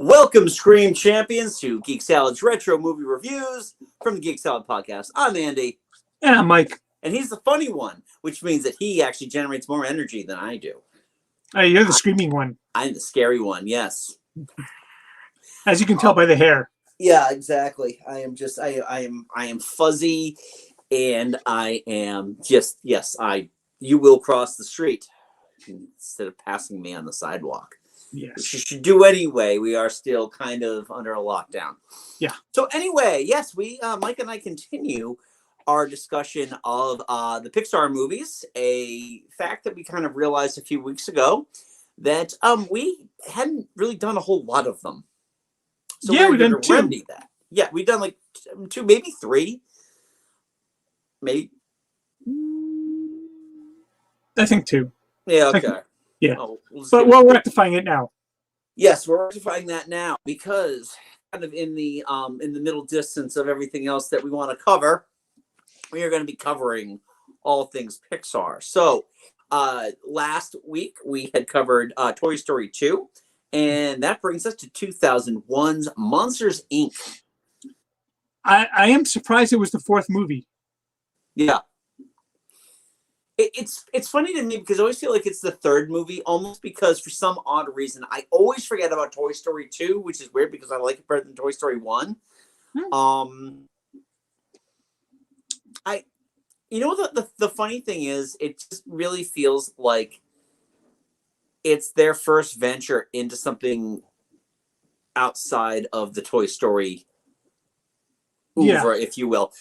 Welcome, Scream Champions, to Geek Salad's Retro Movie Reviews from the Geek Salad Podcast. I'm Andy. And I'm Mike. And he's the funny one, which means that he actually generates more energy than I do. Hey, you're the screaming one. I'm the scary one, yes. As you can tell by the hair. Yeah, exactly. I am fuzzy, and I am just, you will cross the street instead of passing me on the sidewalk. Yes. Which you should do anyway. We are still kind of under a lockdown. Yeah. So anyway, yes, we Mike and I continue our discussion of the Pixar movies. A fact that we kind of realized a few weeks ago that we hadn't really done a whole lot of them. So yeah, we've done two. Remedy that. Yeah, we've done like two, maybe three. Maybe. I think two. Yeah. Okay. Yeah. Oh, but we're rectifying it now. Yes, we're rectifying that now because kind of in the middle distance of everything else that we want to cover, we are going to be covering all things Pixar. So last week we had covered Toy Story 2, and that brings us to 2001's Monsters, Inc. I am surprised it was the fourth movie. Yeah. It's funny to me because I always feel like it's the third movie, almost because for some odd reason I always forget about Toy Story 2, which is weird because I like it better than Toy Story 1. The funny thing is, it just really feels like it's their first venture into something outside of the Toy Story oeuvre, if you will.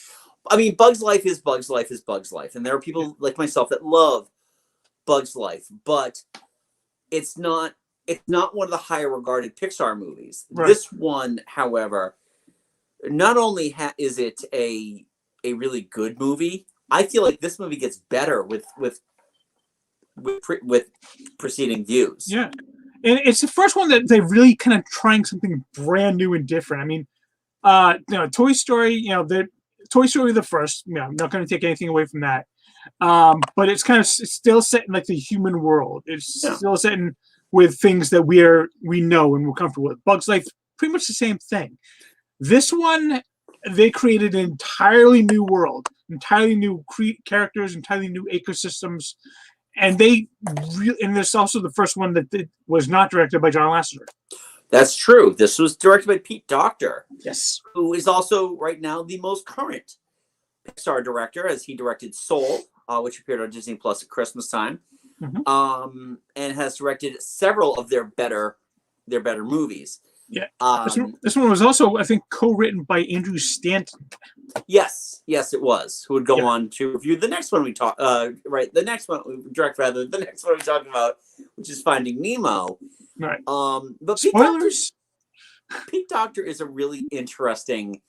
I mean, Bug's Life is Bug's Life is Bug's Life. And there are people like myself that love Bug's Life, but it's not one of the higher regarded Pixar movies. Right. This one, however, not only is it a really good movie, I feel like this movie gets better with preceding views. Yeah. And it's the first one that they really kind of trying something brand new and different. I mean, Toy Story, Toy Story the first, I'm not going to take anything away from that. But it's still set in like the human world. It's still set in with things that we know and we're comfortable with. Bug's Life, pretty much the same thing. This one, they created an entirely new world, entirely new characters, entirely new ecosystems, and and this is also the first one that was not directed by John Lasseter. That's true. This was directed by Pete Docter. Yes. Who is also right now the most current Pixar director, as he directed Soul, which appeared on Disney Plus at Christmas time, and has directed several of their better movies. Yeah. This one was also, I think, co-written by Andrew Stanton. Yes, it was. Who would go on to review the next one we talk the next one we direct the next one we talk about, which is Finding Nemo. Right. But spoilers. Pete Docter is a really interesting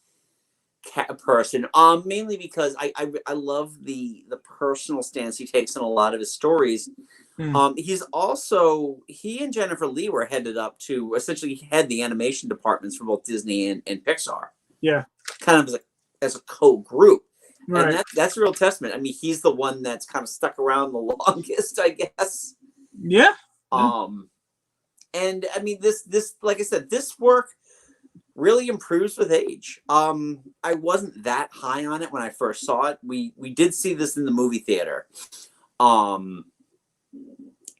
person. Mainly because I love the personal stance he takes in a lot of his stories. He and Jennifer Lee were headed up to essentially head the animation departments for both Disney and Pixar. Yeah. Kind of as a co-group. Right. And that's a real testament. I mean, he's the one that's kind of stuck around the longest, I guess. Yeah. And I mean, this, like I said, this work really improves with age. I wasn't that high on it when I first saw it. We did see this in the movie theater. And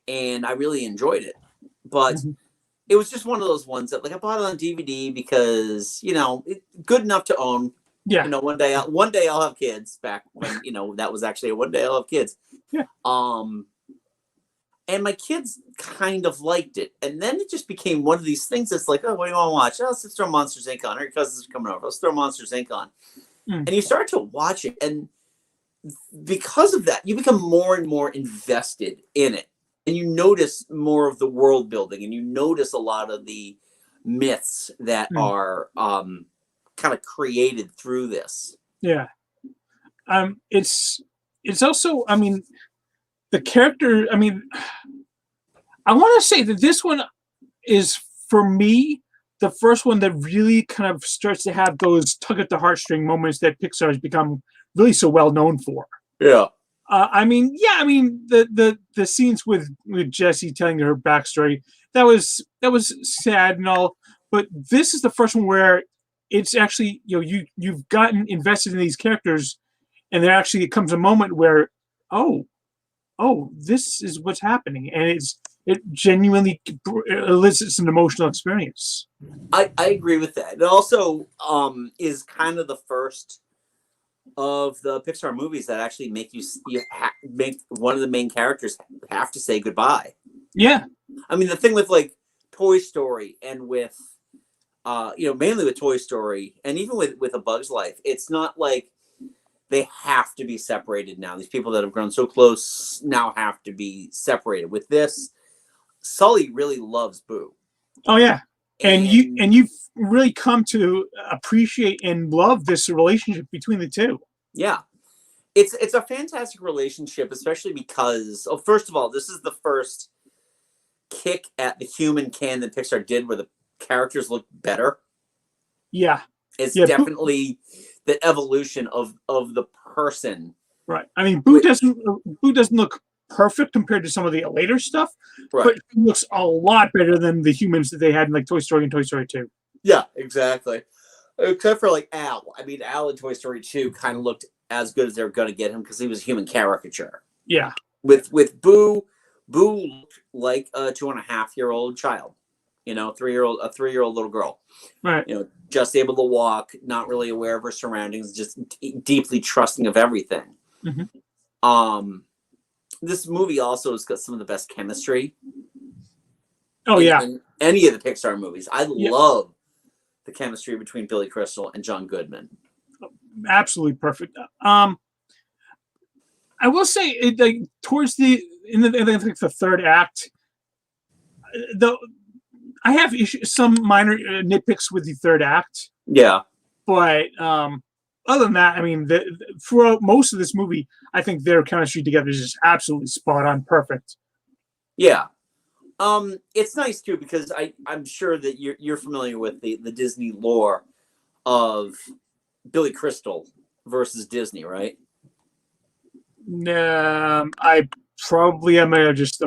I really enjoyed it. But it was just one of those ones that, like, I bought it on DVD because, it's good enough to own. Yeah. One day I'll have kids, back when, that was actually one day I'll have kids. Yeah. And my kids kind of liked it. And then it just became one of these things that's like, oh, what do you want to watch? Oh, let's throw Monsters, Inc. on. Or your cousins are coming over. Let's throw Monsters, Inc. on. And you start to watch it. And because of that, you become more and more invested in it. And you notice more of the world building. And you notice a lot of the myths that are kind of created through this. Yeah. It's also, I mean, the character, I mean, I want to say that this one is, for me, the first one that really kind of starts to have those tug at the heartstring moments that Pixar has become really so well known for. Yeah. The scenes with Jessie telling her backstory, that was sad and all, but this is the first one where it's actually, you've gotten invested in these characters, and there actually comes a moment where, oh, this is what's happening, and it genuinely elicits an emotional experience. I agree with that. It also is kind of the first of the Pixar movies that actually make make one of the main characters have to say goodbye. Yeah. I mean, the thing with like Toy Story and with mainly with Toy Story and even with A Bug's Life, it's not like they have to be separated now. These people that have grown so close now have to be separated. With this, Sully really loves Boo. Oh yeah. And you've really come to appreciate and love this relationship between the two. Yeah. It's a fantastic relationship, especially because, first of all, this is the first kick at the human can that Pixar did where the characters look better. Yeah. It's definitely the evolution of the person. Right. I mean, Boo doesn't look perfect compared to some of the later stuff, right. But he looks a lot better than the humans that they had in like Toy Story and Toy Story 2. Yeah, exactly. Except for like Al. I mean, Al in Toy Story 2 kind of looked as good as they were going to get him because he was a human caricature. Yeah. With Boo looked like a 2.5-year-old child. A 3-year-old little girl. Right. Just able to walk, not really aware of her surroundings, just deeply trusting of everything. Mm-hmm. This movie also has got some of the best chemistry. In any of the Pixar movies. I love the chemistry between Billy Crystal and John Goodman. Absolutely perfect. I will say, like towards the third act, I have some minor nitpicks with the third act. Yeah, but other than that, I mean, throughout most of this movie, I think their chemistry together is just absolutely spot on, perfect. Yeah. It's nice too because I'm sure that you're familiar with the Disney lore of Billy Crystal versus Disney, right? I probably am. I just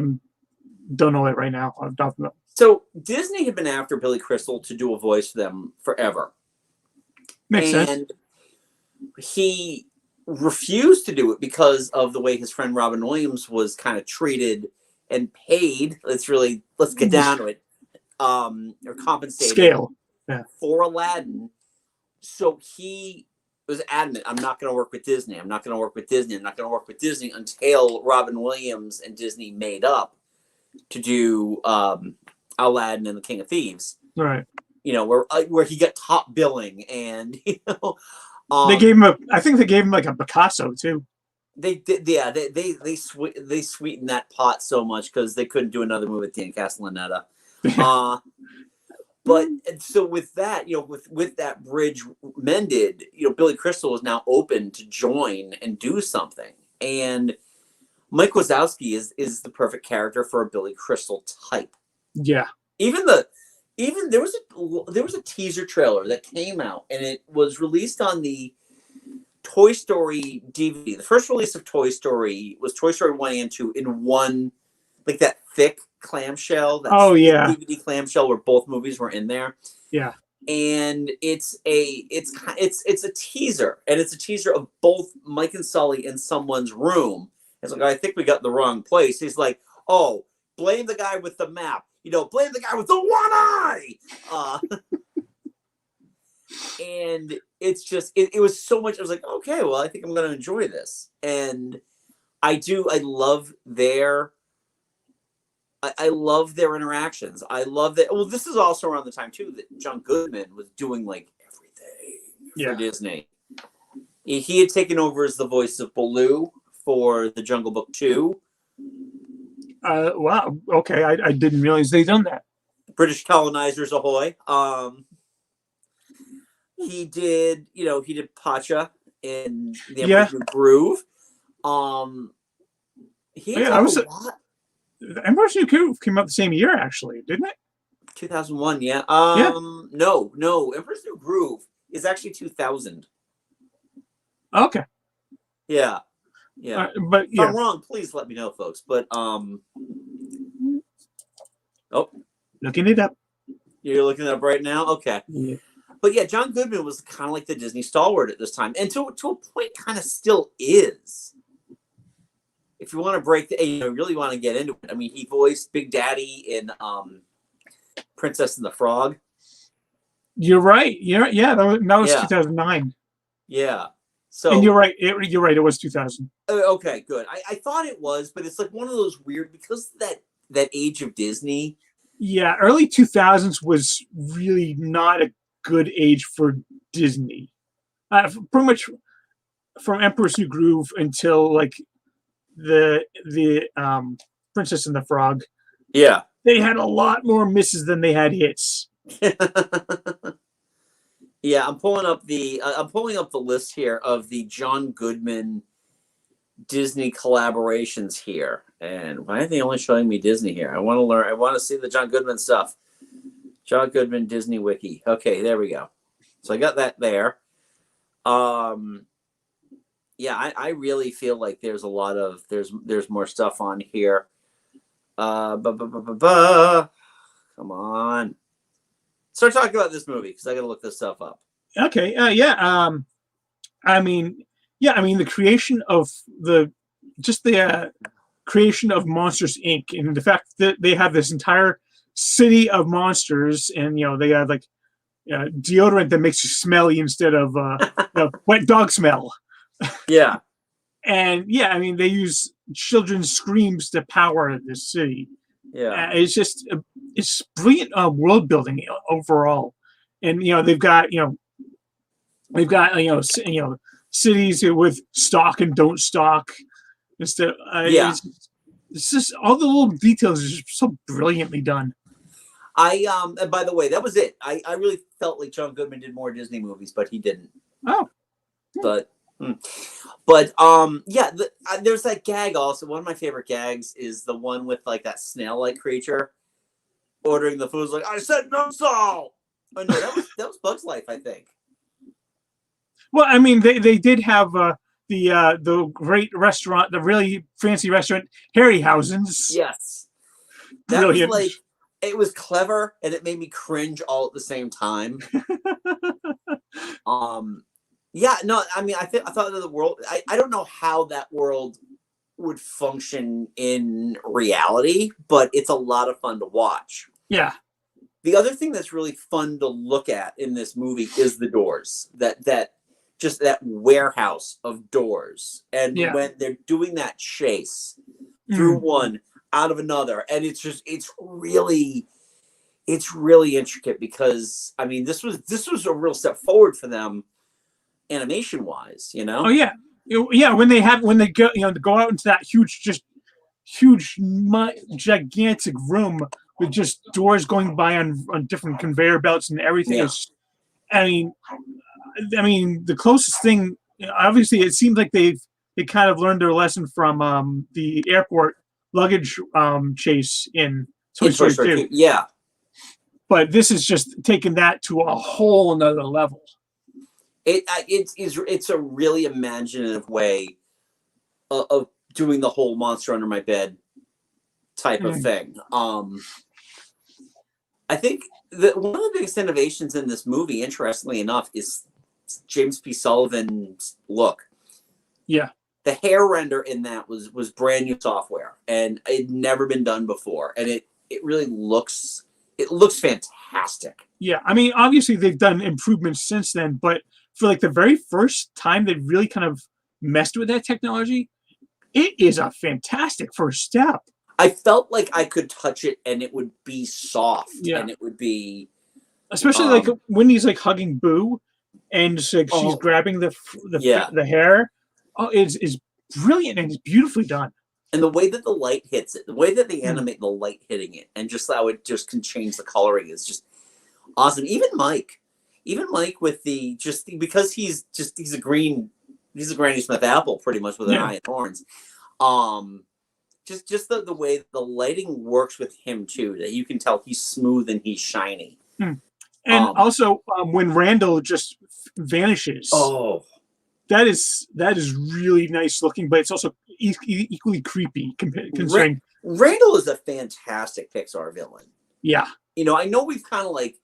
don't know it right now. I don't know. So Disney had been after Billy Crystal to do a voice for them forever. Makes sense. He refused to do it because of the way his friend Robin Williams was kind of treated and paid. Let's get down to it. Or compensated for Aladdin. So he was adamant, I'm not going to work with Disney. I'm not going to work with Disney. I'm not going to work with Disney until Robin Williams and Disney made up to do Aladdin and the King of Thieves. Right. Where he got top billing and, they gave him I think they gave him like a Picasso too. They did, yeah. They sweetened that pot so much because they couldn't do another movie with Dan Castellaneta. But so with that, with that bridge mended, Billy Crystal is now open to join and do something. And Mike Wazowski is the perfect character for a Billy Crystal type. Yeah. Even there was a teaser trailer that came out, and it was released on the Toy Story DVD. The first release of Toy Story was Toy Story 1 and 2 in one, like that thick clamshell. DVD clamshell where both movies were in there. Yeah. And it's a teaser, and it's a teaser of both Mike and Sully in someone's room. It's like, I think we got the wrong place. He's like, oh, blame the guy with the map. Blame the guy with the one eye. And it's just, it was so much. I was like, okay, well, I think I'm going to enjoy this. And I love their interactions. I love that. Well, this is also around the time too that John Goodman was doing like everything for Disney. He had taken over as the voice of Baloo for The Jungle Book 2. Wow. Okay, I didn't realize they'd done that. British colonizers ahoy. He did Pacha in The Emperor's New Groove. He had a lot. The Emperor's New Groove came out the same year, actually, didn't it? 2001, yeah. No. Emperor's New Groove is actually 2000. Okay. Yeah. But if I'm wrong, please let me know, folks. But looking it up. You're looking it up right now? Okay. Yeah. But yeah, John Goodman was kind of like the Disney stalwart at this time, and to a point, kind of still is. If you want to break really want to get into it. I mean, he voiced Big Daddy in Princess and the Frog. You're right. Yeah, that was Yeah, 2009. yeah. And So you're right. You're right. It was 2000. okay, good. I thought it was, but it's like one of those weird because that age of Disney. Yeah, early 2000s was really not a good age for Disney. Pretty much from Emperor's New Groove until like the Princess and the Frog. Yeah. They had a lot more misses than they had hits. Yeah, I'm pulling up the list here of the John Goodman Disney collaborations here. And why are they only showing me Disney here? I want to learn. I want to see the John Goodman stuff. John Goodman Disney Wiki. Okay, there we go. So I got that there. Yeah, I really feel like there's a lot of there's more stuff on here. Come on. Start talking about this movie because I got to look this stuff up. Okay. I mean, the creation of the creation of Monsters Inc. and the fact that they have this entire city of monsters, and they have like deodorant that makes you smelly instead of wet dog smell. Yeah. And I mean, they use children's screams to power this city. Yeah. It's brilliant world building overall. And they've got cities with stock and don't stock. Instead, yeah. It's just all the little details are just so brilliantly done. And by the way, that was it. I really felt like John Goodman did more Disney movies, but he didn't. Oh. But there's that gag also. One of my favorite gags is the one with like that snail-like creature ordering the food. Like, I said no salt. Oh no, that was Bug's Life, I think. Well, I mean, they did have the great restaurant, the really fancy restaurant, Harryhausen's. Yes, that brilliant. Was like it was clever and it made me cringe all at the same time. Yeah, no, I mean, I thought that the world. I don't know how that world would function in reality, but it's a lot of fun to watch. Yeah. The other thing that's really fun to look at in this movie is the doors. That just that warehouse of doors, and when they're doing that chase through one out of another, and it's really intricate because I mean this was a real step forward for them animation wise, Oh yeah. When they go go out into that huge gigantic room with just doors going by on different conveyor belts and everything. Is I mean the closest thing, obviously it seems like they kind of learned their lesson from the airport luggage chase in Toy Story 2. Yeah. But this is just taking that to a whole another level. It's a really imaginative way of doing the whole monster under my bed type of thing. I think that one of the biggest innovations in this movie, interestingly enough, is James P. Sullivan's look. Yeah. The hair render in that was brand new software, and it had never been done before, and it really looks fantastic. Yeah, I mean, obviously they've done improvements since then, but for like the very first time they really kind of messed with that technology, it is a fantastic first step. I felt like I could touch it and it would be soft, and it would be, especially like when he's like hugging Boo, and just, like she's grabbing the hair. Oh, it's brilliant and it's beautifully done. And the way that the light hits it, the way that they animate the light hitting it, and just how it just can change the coloring is just awesome. Even Mike with because he's a Granny Smith apple pretty much with an eye and horns. Just the way the lighting works with him too, that you can tell he's smooth and he's shiny. And also when Randall just vanishes. Oh, that is really nice looking, but it's also equally creepy considering Randall is a fantastic Pixar villain. Yeah. I know we've kind of like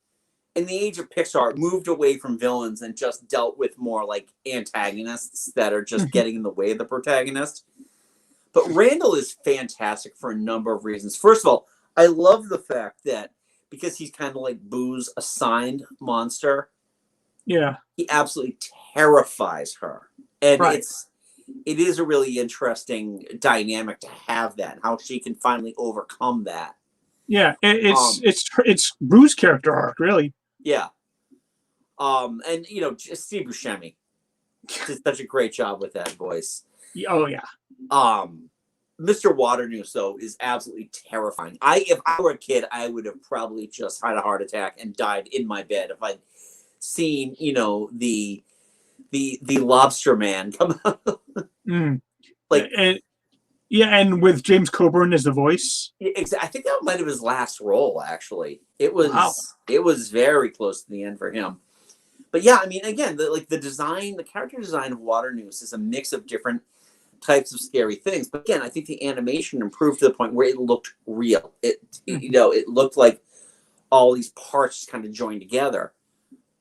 in the age of Pixar moved away from villains and just dealt with more like antagonists that are just getting in the way of the protagonist. But Randall is fantastic for a number of reasons. First of all, I love the fact that because he's kind of like Boo's assigned monster, Yeah. he absolutely terrifies her. And Right. it is a really interesting dynamic to have that, how she can finally overcome that. Yeah, it's Bruce's character arc, really. Yeah. And Steve Buscemi did such a great job with that voice. Oh yeah. Mr. Waternoose though is absolutely terrifying. If I were a kid, I would have probably just had a heart attack and died in my bed if I'd seen, the lobster man come out. Like, and with James Coburn as the voice. I think that might have his last role. Actually, it was very close to the end for him. But yeah, I mean, again, the character design of Waternoose is a mix of different types of scary things. But again, I think the animation improved to the point where it looked real. It looked like all these parts kind of joined together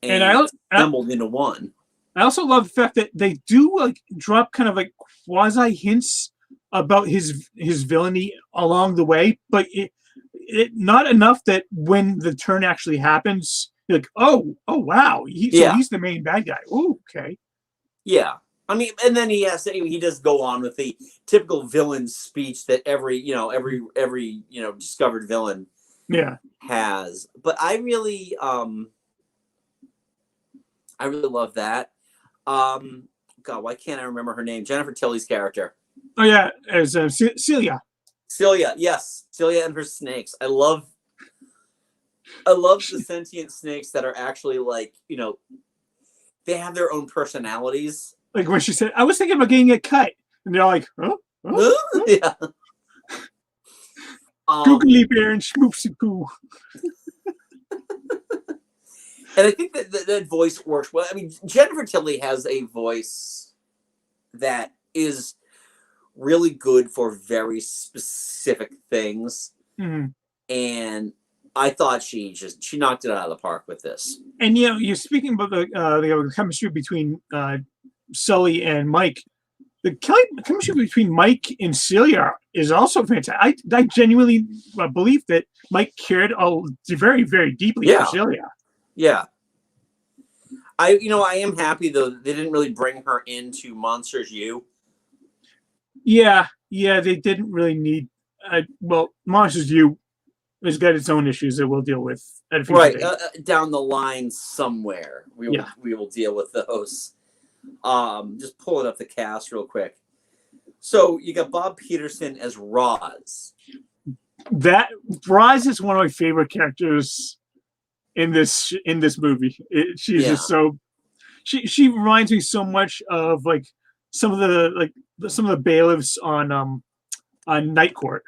and assembled into one. I also love the fact that they do like drop kind of like quasi hints about his villainy along the way, but it not enough that when the turn actually happens, you're like, oh wow, he's the main bad guy. Oh, okay. Yeah. I mean, and then he does go on with the typical villain speech that every discovered villain has. But I really love that. God, why can't I remember her name? Jennifer Tilly's character. Oh yeah, as Celia. Celia, yes, Celia and her snakes. I love the sentient snakes that are actually like, they have their own personalities. Like when she said, "I was thinking about getting a cut," and they're like, "Huh?" Yeah. Googly bear and schmoopsy poo. And I think that voice works well. I mean, Jennifer Tilly has a voice that is really good for very specific things. Mm-hmm. And I thought she knocked it out of the park with this. And you're speaking about the chemistry between Sully and Mike. The chemistry between Mike and Celia is also fantastic. I genuinely believe that Mike cared very, very deeply for Celia. Yeah. I am happy though they didn't really bring her into Monsters U. Yeah, they didn't really need. Monsters U has got its own issues that we'll deal with at a future date. Down the line somewhere. We will deal with those. Just pulling up the cast real quick. So you got Bob Peterson as Roz. That Roz is one of my favorite characters in this movie. She's just so. She reminds me so much of like some of the bailiffs on Night Court.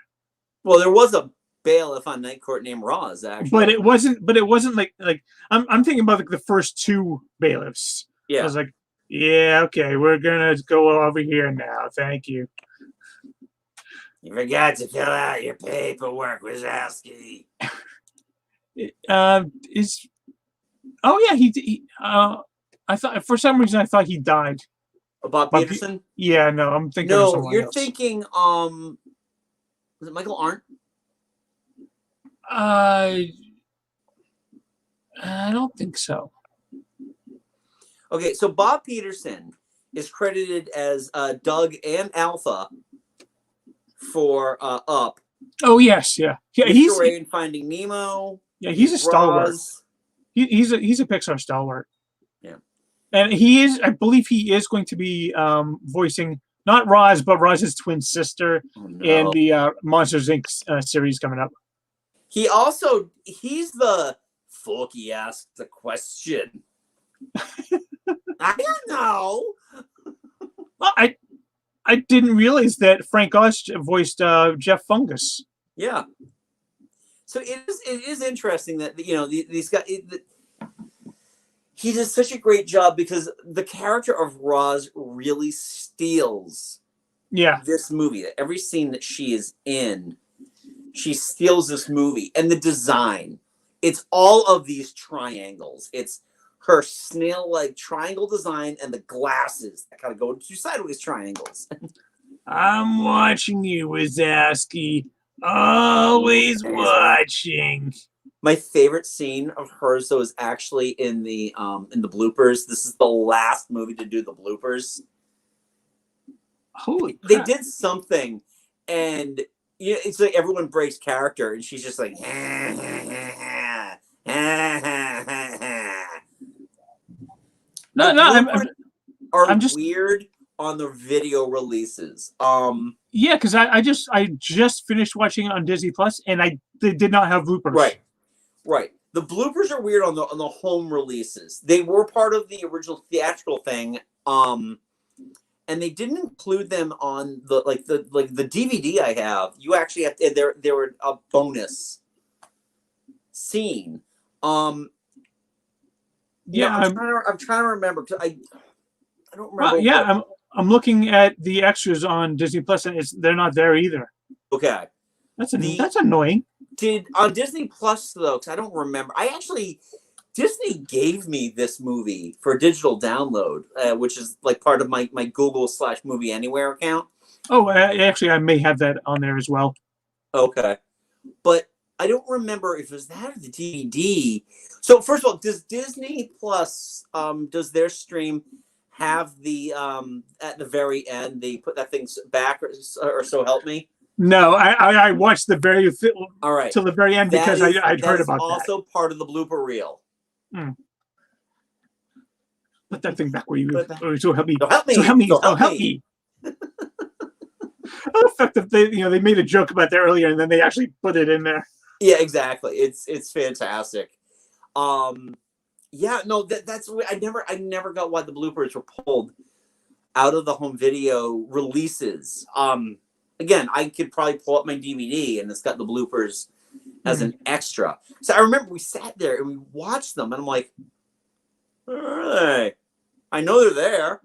Well, there was a bailiff on Night Court named Roz, actually. But it wasn't like I'm thinking about like the first two bailiffs. Yeah. I was like, yeah, okay, we're gonna go over here now. Thank you. You forgot to fill out your paperwork, Wazowski. I thought for some reason he died. Bob Peterson? Yeah, no, I'm thinking of someone else. Thinking was it Michael Arndt? I don't think so. Okay, so Bob Peterson is credited as Doug and Alpha for Up. Oh yes, yeah. He's in Finding Nemo. Yeah, he's a stalwart. He's a Pixar stalwart. Yeah, and I believe he is going to be voicing not Roz, but Roz's twin sister in the Monsters Inc. Series coming up. He's the Forky asked the question. I don't know. Well, I didn't realize that Frank Oz voiced Jeff Fungus. Yeah. So it is interesting that these guys. He does such a great job because the character of Roz really steals. This movie. Every scene that she is in, she steals this movie, and the design it's all of these triangles. It's her snail-like triangle design and the glasses that kind of go into sideways triangles. I'm watching you, Wazowski. Always watching. My favorite scene of hers though is actually in the bloopers. This is the last movie to do the bloopers. Holy They crap. did something, and it's like everyone breaks character, and she's just like, I'm just weird on the video releases. Yeah, because I just finished watching it on Disney Plus, and they did not have bloopers. Right. The bloopers are weird on the home releases. They were part of the original theatrical thing, and they didn't include them on the DVD I have. You actually have to, there were a bonus scene. I'm trying to remember. I don't remember. Well, yeah, I'm looking at the extras on Disney Plus, and they're not there either. Okay, that's annoying. Did on Disney Plus though? Because I don't remember. Disney gave me this movie for digital download, which is like part of my Google/Movie Anywhere account. Oh, actually, I may have that on there as well. Okay, but I don't remember if it was that or the DVD. So first of all, does Disney Plus does their stream have the at the very end they put that thing back or so help me? No, I watched the very all right till the very end because I'd heard about that. Also part of the blooper reel. Put that thing back where you so help me. So help me. So help me. So help me. The fact that they made a joke about that earlier and then they actually put it in there. Yeah, exactly. It's fantastic. Yeah, no, that's I never got why the bloopers were pulled out of the home video releases. Again, I could probably pull up my DVD and it's got the bloopers as an extra. So I remember we sat there and we watched them, and I'm like, all right, I know they're there.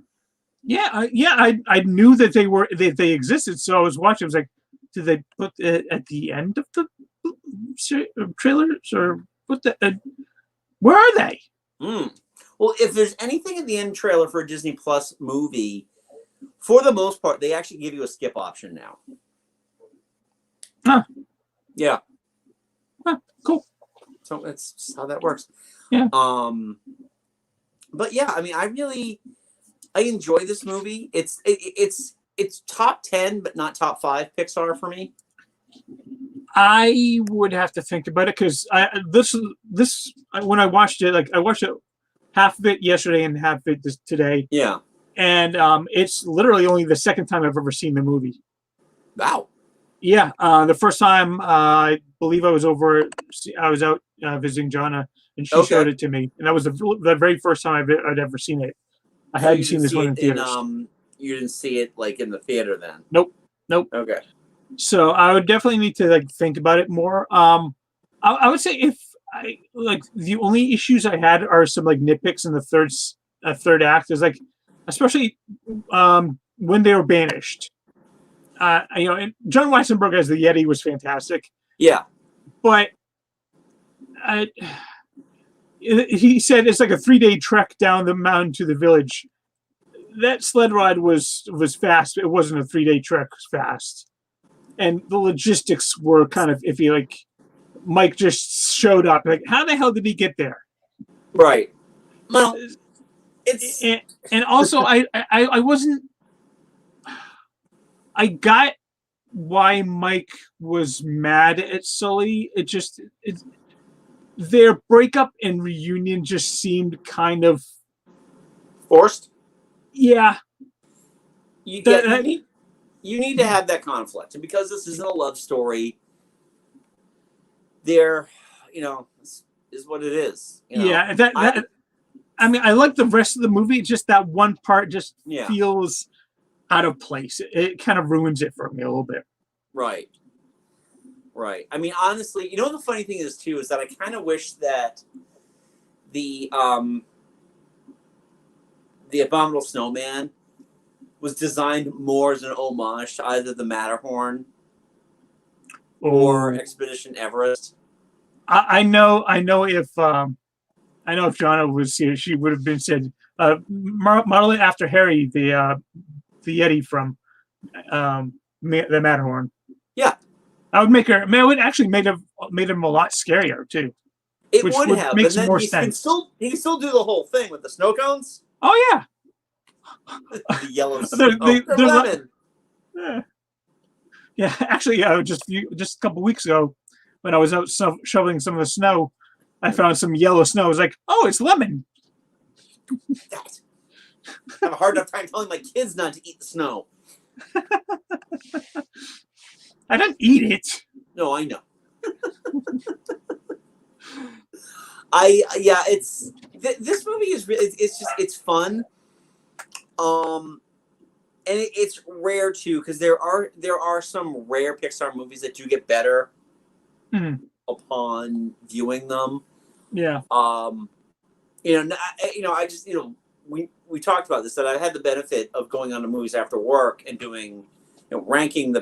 Yeah, I knew that they existed, so I was watching. I was like, did they put it at the end of the trailers or put the? Where are they? Well, if there's anything in the end trailer for a Disney Plus movie, for the most part, they actually give you a skip option now. Huh. Yeah. Huh, cool. So that's how that works. Yeah. But yeah, I mean, I enjoy this movie. It's top 10, but not top 5 Pixar for me. I would have to think about it because this when I watched it, like I watched it half of it yesterday and half of it today. Yeah. And it's literally only the second time I've ever seen the movie. Wow. Yeah. The first time I believe I was out visiting Jonna, and she showed it to me, and that was the very first time I'd ever seen it. I hadn't seen this one in theaters. You didn't see it like in the theater then? Nope. Okay. So I would definitely need to like think about it more. I would say if I like the only issues I had are some like nitpicks in the third act is like, especially when they were banished. And John Weissenberg as the Yeti was fantastic. Yeah. But he said it's like a 3-day trek down the mountain to the village. That sled ride was fast. It wasn't a 3-day trek fast. And the logistics were kind of iffy. Like Mike just showed up. Like, how the hell did he get there? Right. Well, it's and also I wasn't. I got why Mike was mad at Sully. Their breakup and reunion just seemed kind of forced. Yeah. You need to have that conflict, and because this isn't a love story, there, is what it is. Yeah, I mean, I like the rest of the movie. Just that one part just feels out of place. It kind of ruins it for me a little bit. Right. I mean, honestly, the funny thing is too is that I kind of wish that the Abominable Snowman was designed more as an homage to either the Matterhorn or Expedition Everest. I know if Jonna was here, she would have been said, model it after Harry, the Yeti from the Matterhorn. Yeah, I would make her. Man, it would actually made him a lot scarier too, it which would would have, make and some then more he can sense. still do the whole thing with the snow cones, Oh yeah, the yellow they snow, they're lemon. uh, yeah. Actually, just a couple weeks ago, when I was out shoveling some of the snow, I found some yellow snow. I was like, oh, it's lemon. God, I have a hard enough time telling my kids not to eat the snow. I didn't eat it. No, I know. It's this movie is really it's fun. And it's rare too because there are some rare Pixar movies that do get better upon viewing them. Yeah. I just we talked about this that I had the benefit of going on to movies after work and doing helping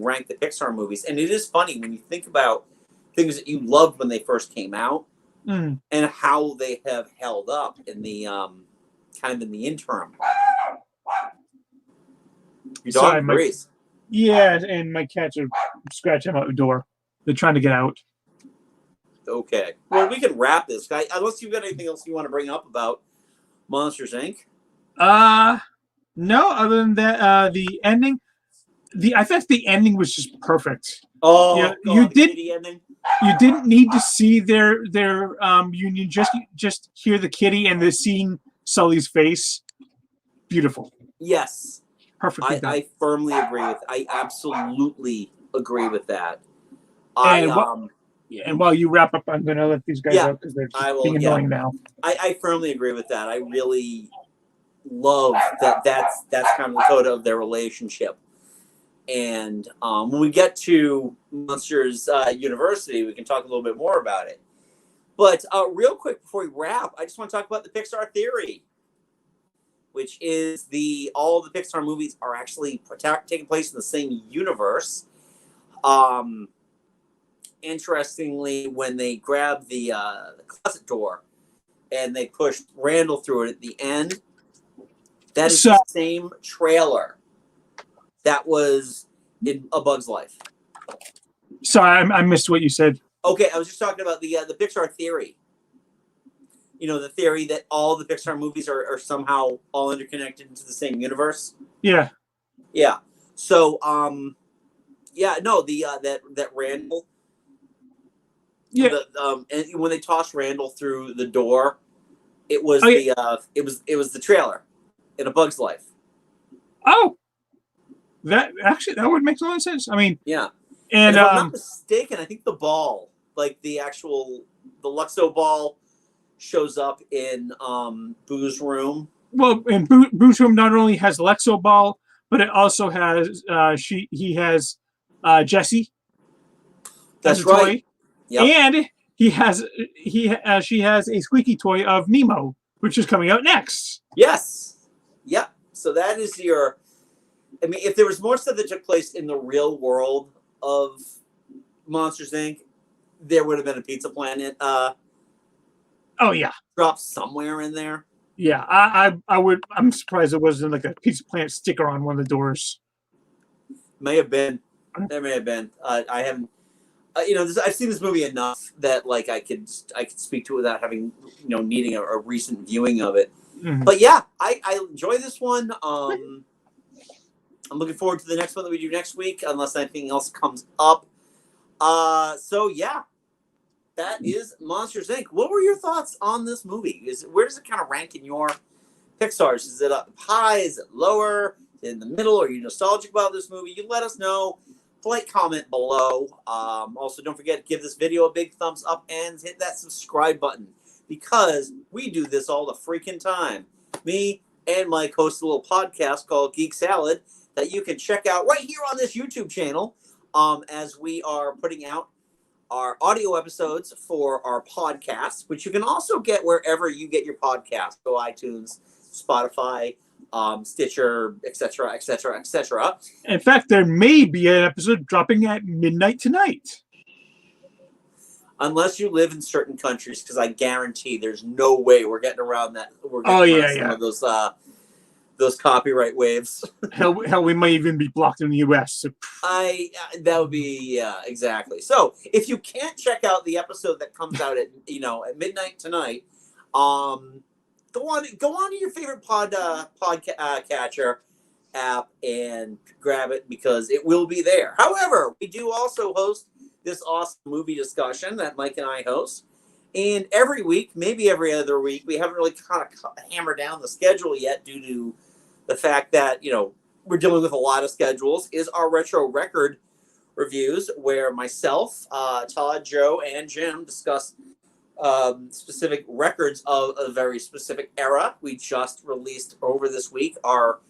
rank the Pixar movies, and it is funny when you think about things that you loved when they first came out and how they have held up in the kind of in the interim. Your dog agrees. Yeah, and my cats are scratching out the door. They're trying to get out. Okay. Well, we can wrap this, guy. Unless you've got anything else you want to bring up about Monsters Inc. No. Other than that, the ending. I thought the ending was just perfect. Oh, yeah, you did. Kitty ending. You didn't need to see their union. Just hear the kitty and the seeing Sully's face. Beautiful. Yes. Perfectly done. I firmly agree with. I absolutely agree with that. And while you wrap up, I'm going to let these guys out because they're being annoying now. I firmly agree with that. I really love that. That's kind of the coda of their relationship. And when we get to Monsters University, we can talk a little bit more about it. But real quick before we wrap, I just want to talk about the Pixar theory, which is all the Pixar movies are actually taking place in the same universe. Interestingly, when they grab the closet door and they push Randall through it at the end, that is the same trailer that was in A Bug's Life. Sorry, I missed what you said. Okay, I was just talking about the Pixar theory. You know, the theory that all the Pixar movies are somehow all interconnected into the same universe. Yeah. Yeah. So, that Randall. Yeah. And when they tossed Randall through the door, it was it was the trailer in A Bug's Life. Oh. That would make a lot of sense. I mean, yeah. And if I'm not mistaken, I think the ball, like the Luxo ball, shows up in Boo's room. Well, and Boo's room not only has Lexo ball, but it also has he has Jessie. That's right. Toy. Yep. And she has a squeaky toy of Nemo, which is coming out next. Yes. Yep. So that is your. I mean, if there was more stuff that took place in the real world of Monsters Inc., there would have been a Pizza Planet. Oh yeah, dropped somewhere in there. Yeah, I'm surprised it wasn't like a Pizza Planet sticker on one of the doors. May have been. There may have been. I haven't. I've seen this movie enough that like I could speak to it without having needing a recent viewing of it. Mm-hmm. But yeah, I enjoy this one. I'm looking forward to the next one that we do next week, unless anything else comes up. So yeah, that is Monsters Inc. What were your thoughts on this movie? Where does it kind of rank in your Pixar's? Is it up high? Is it lower? In the middle? Are you nostalgic about this movie? You let us know. Polite comment below. Also, don't forget to give this video a big thumbs up and hit that subscribe button because we do this all the freaking time. Me and Mike host a little podcast called Geek Salad that you can check out right here on this YouTube channel as we are putting out our audio episodes for our podcast, which you can also get wherever you get your podcast. So iTunes, Spotify, Stitcher, etc., etc., etc. In fact, there may be an episode dropping at midnight tonight. unless you live in certain countries, because I guarantee there's no way we're getting around that. We're Oh getting yeah, around some yeah. of those copyright waves. Hell, we might even be blocked in the U.S. So, That would be, yeah, exactly. So if you can't check out the episode that comes out at midnight tonight, go on to your favorite catcher app and grab it, because it will be there. However, we do also host this awesome movie discussion that Mike and I host. And every week, maybe every other week, we haven't really kind of hammered down the schedule yet due to the fact that, we're dealing with a lot of schedules, is our retro record reviews, where myself, Todd, Joe, and Jim discuss specific records of a very specific era. We just released over this week our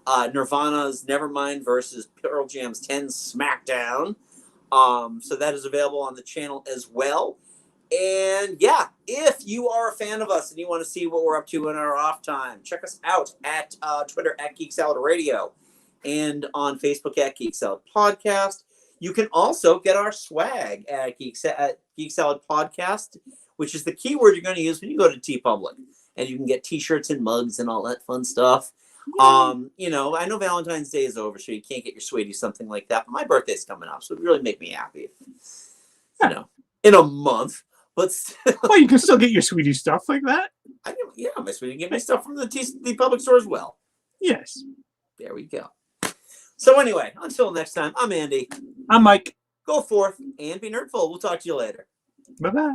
Nirvana's Nevermind versus Pearl Jam's 10 Smackdown. So that is available on the channel as well. And yeah, if you are a fan of us and you want to see what we're up to in our off time, check us out at Twitter at Geek Salad Radio and on Facebook at Geek Salad Podcast. You can also get our swag at Geek Salad Podcast, which is the keyword you're going to use when you go to TeePublic. And you can get t-shirts and mugs and all that fun stuff. I know Valentine's Day is over, so you can't get your sweetie something like that. But my birthday's coming up, so it would really make me happy. In a month. But still, well, you can still get your sweetie stuff like that. My sweetie get me stuff from the public store as well. Yes. There we go. So anyway, until next time, I'm Andy. I'm Mike. Go forth and be nerdful. We'll talk to you later. Bye-bye.